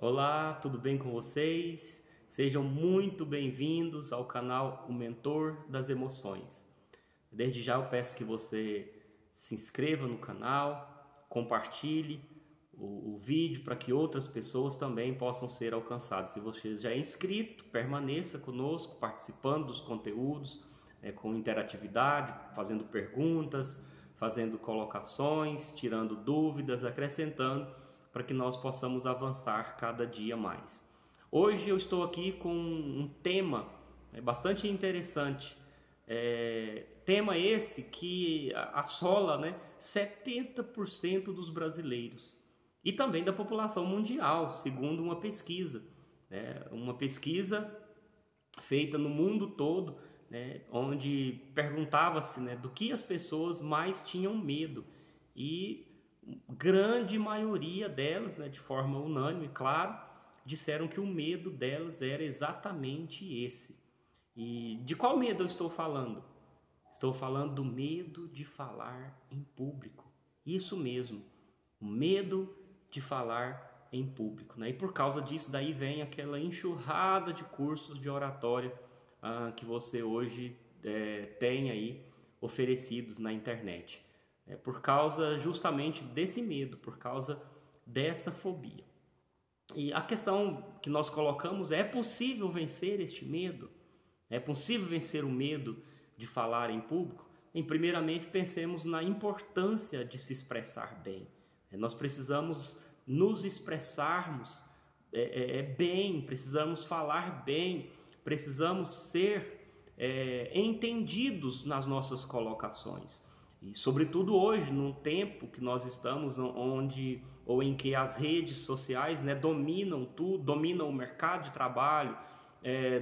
Olá, tudo bem com vocês? Sejam muito bem-vindos ao canal O Mentor das Emoções. Desde já eu peço que você se inscreva no canal, compartilhe o vídeo para que outras pessoas também possam ser alcançadas. Se você já é inscrito, permaneça conosco, participando dos conteúdos, com interatividade, fazendo perguntas, fazendo colocações, tirando dúvidas, acrescentando, para que nós possamos avançar cada dia mais. Hoje eu estou aqui com um tema bastante interessante, tema esse que assola, 70% dos brasileiros e também da população mundial, segundo uma pesquisa, uma pesquisa feita no mundo todo, onde perguntava-se, do que as pessoas mais tinham medo, e grande maioria delas, de forma unânime, claro, disseram que o medo delas era exatamente esse. E de qual medo eu estou falando? Estou falando do medo de falar em público. Isso mesmo, o medo de falar em público, E por causa disso daí vem aquela enxurrada de cursos de oratória que você hoje tem aí oferecidos na internet. Por causa justamente desse medo, por causa dessa fobia. E a questão que nós colocamos é possível vencer este medo? É possível vencer o medo de falar em público? Primeiramente, pensemos na importância de se expressar bem. Nós precisamos nos expressarmos bem, precisamos falar bem, precisamos ser entendidos nas nossas colocações. E sobretudo hoje, num tempo que nós estamos onde ou em que as redes sociais dominam tudo, dominam o mercado de trabalho,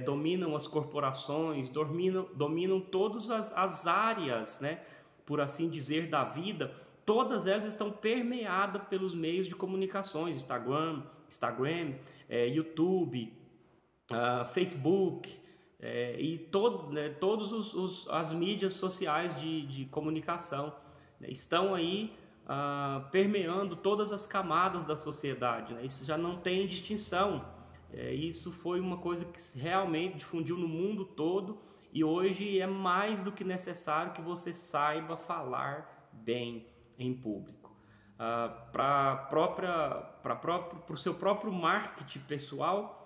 dominam as corporações, dominam todas as áreas, por assim dizer, da vida. Todas elas estão permeadas pelos meios de comunicações, Instagram, YouTube, Facebook, e todas as mídias sociais de comunicação estão aí permeando todas as camadas da sociedade. Isso já não tem distinção. Isso foi uma coisa que realmente difundiu no mundo todo, e hoje é mais do que necessário que você saiba falar bem em público. Para o seu próprio marketing pessoal,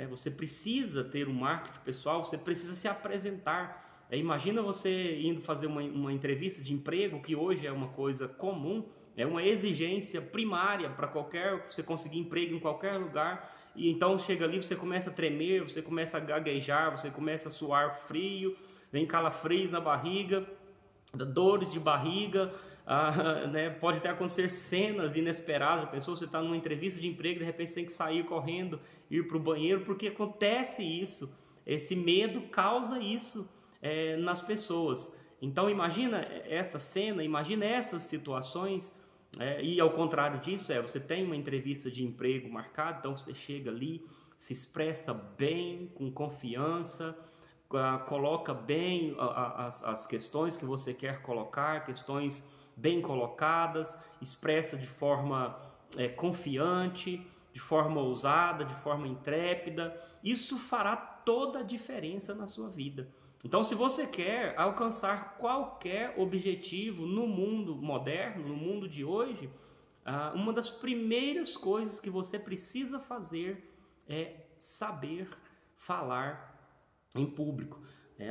você precisa ter um marketing pessoal, você precisa se apresentar. Imagina você indo fazer uma entrevista de emprego, que hoje é uma coisa comum, é uma exigência primária para você conseguir emprego em qualquer lugar. E então chega ali, você começa a tremer, você começa a gaguejar, você começa a suar frio, vem calafrios na barriga, dores de barriga, pode até acontecer cenas inesperadas. Pensou, você está numa entrevista de emprego, de repente você tem que sair correndo, ir para o banheiro, porque acontece isso. Esse medo causa isso nas pessoas. Então imagina essa cena, imagina essas situações. E ao contrário disso, você tem uma entrevista de emprego marcada, então você chega ali, se expressa bem, com confiança, coloca bem as questões que você quer colocar, questões bem colocadas, expressa de forma confiante, de forma ousada, de forma intrépida. Isso fará toda a diferença na sua vida. Então, se você quer alcançar qualquer objetivo no mundo moderno, no mundo de hoje, uma das primeiras coisas que você precisa fazer é saber falar em público.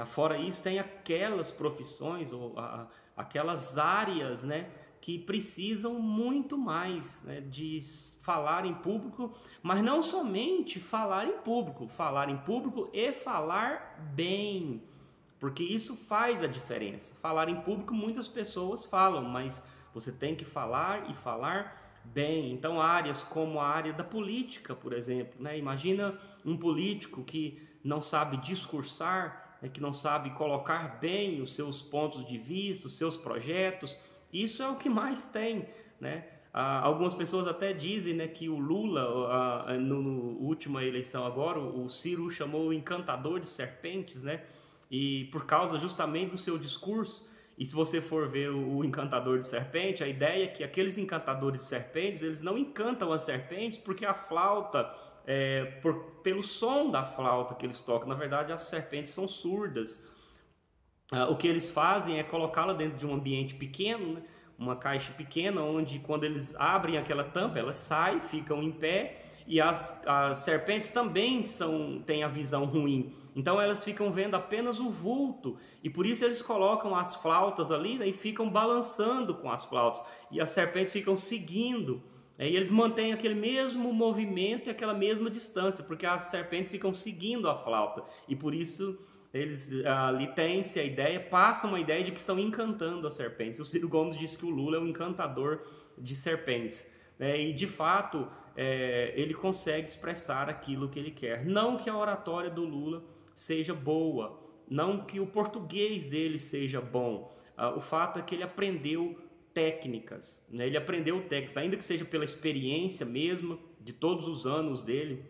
Fora isso, tem aquelas profissões ou aquelas áreas, que precisam muito mais, de falar em público, mas não somente falar em público e falar bem, porque isso faz a diferença. Falar em público muitas pessoas falam, mas você tem que falar e falar bem. Então, áreas como a área da política, por exemplo, imagina um político que não sabe discursar, que não sabe colocar bem os seus pontos de vista, os seus projetos. Isso é o que mais tem, Algumas pessoas até dizem, que o Lula, no última eleição agora, o Ciro o chamou o encantador de serpentes, e por causa justamente do seu discurso. E se você for ver o encantador de serpente, a ideia é que aqueles encantadores de serpentes, eles não encantam as serpentes porque a flauta, pelo som da flauta que eles tocam, na verdade as serpentes são surdas. O que eles fazem é colocá-la dentro de um ambiente pequeno, né? Uma caixa pequena, onde quando eles abrem aquela tampa, elas saem, ficam em pé, e as serpentes também têm a visão ruim. Então elas ficam vendo apenas o vulto, e por isso eles colocam as flautas ali, né, e ficam balançando com as flautas, e as serpentes ficam seguindo, e eles mantêm aquele mesmo movimento e aquela mesma distância, porque as serpentes ficam seguindo a flauta, e por isso eles ali têm-se a ideia, passam a ideia de que estão encantando as serpentes. O Ciro Gomes disse que o Lula é um encantador de serpentes, né? E de fato ele consegue expressar aquilo que ele quer. Não que a oratória do Lula seja boa, não que o português dele seja bom, o fato é que ele aprendeu técnicas, né? Ele aprendeu técnicas, ainda que seja pela experiência mesmo de todos os anos dele,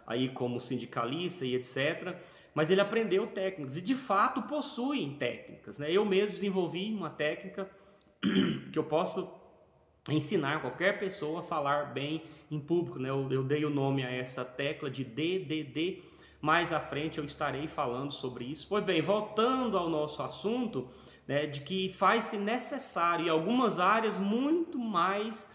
aí como sindicalista e etc., mas ele aprendeu técnicas e de fato possuem técnicas, né? Eu mesmo desenvolvi uma técnica que eu posso ensinar qualquer pessoa a falar bem em público, né? Eu dei o nome a essa tecla de DDD, mais à frente eu estarei falando sobre isso. Pois bem, voltando ao nosso assunto, né, de que faz-se necessário em algumas áreas muito mais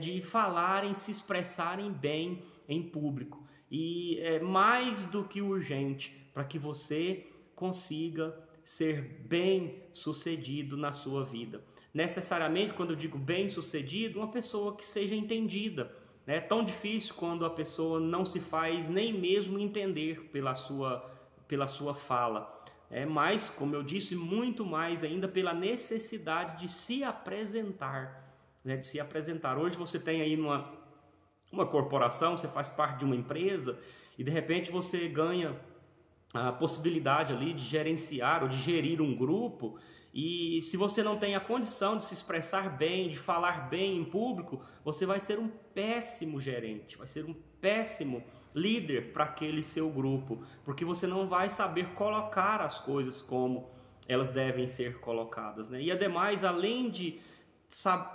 de falarem, se expressarem bem em público, e é mais do que urgente para que você consiga ser bem sucedido na sua vida. Necessariamente, quando eu digo bem sucedido, uma pessoa que seja entendida. É tão difícil quando a pessoa não se faz nem mesmo entender pela sua fala. Mas, como eu disse, muito mais ainda pela necessidade de se apresentar, né? De se apresentar. Hoje você tem aí uma corporação, você faz parte de uma empresa e de repente você ganha a possibilidade ali de gerenciar ou de gerir um grupo, e se você não tem a condição de se expressar bem, de falar bem em público, você vai ser um péssimo gerente, vai ser um péssimo líder para aquele seu grupo, porque você não vai saber colocar as coisas como elas devem ser colocadas, né? E ademais, além de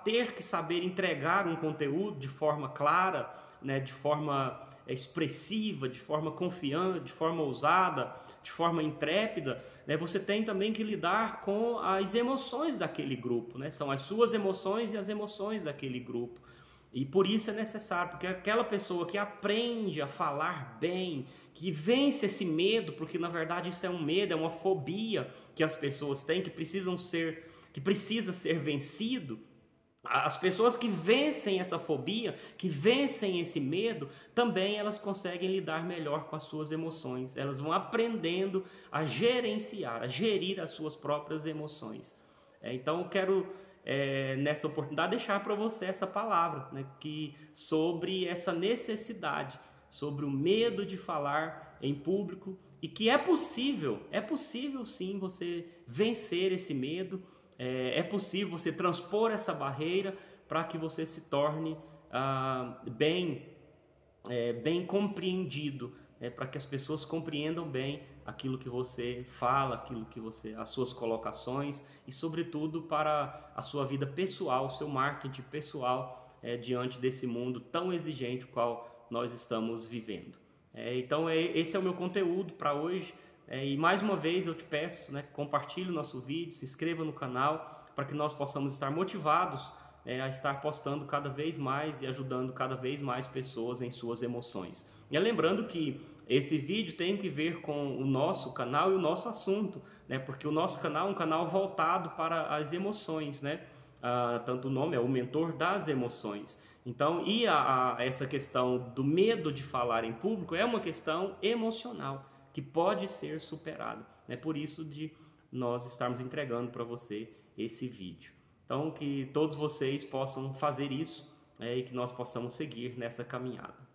ter que saber entregar um conteúdo de forma clara, né, de forma expressiva, de forma confiante, de forma ousada, de forma intrépida, né, você tem também que lidar com as emoções daquele grupo, né? São as suas emoções e as emoções daquele grupo. E por isso é necessário, porque aquela pessoa que aprende a falar bem, que vence esse medo, porque na verdade isso é um medo, é uma fobia que as pessoas têm, que precisa ser vencido. As pessoas que vencem essa fobia, que vencem esse medo, também elas conseguem lidar melhor com as suas emoções. Elas vão aprendendo a gerenciar, a gerir as suas próprias emoções. Então eu quero, nessa oportunidade, deixar para você essa palavra, né, sobre essa necessidade, sobre o medo de falar em público, e que é possível sim você vencer esse medo. É possível você transpor essa barreira para que você se torne bem compreendido, para que as pessoas compreendam bem aquilo que você fala, as suas colocações, e sobretudo para a sua vida pessoal, o seu marketing pessoal, diante desse mundo tão exigente o qual nós estamos vivendo. Então esse é o meu conteúdo para hoje. E mais uma vez eu te peço, né, compartilhe o nosso vídeo, se inscreva no canal, para que nós possamos estar motivados a estar postando cada vez mais e ajudando cada vez mais pessoas em suas emoções. E lembrando que esse vídeo tem que ver com o nosso canal e o nosso assunto, né, porque o nosso canal é um canal voltado para as emoções, né? Tanto o nome é o mentor das emoções. Então, essa questão do medo de falar em público é uma questão emocional que pode ser superado. É por isso de nós estarmos entregando para você esse vídeo. Então, que todos vocês possam fazer isso, e que nós possamos seguir nessa caminhada.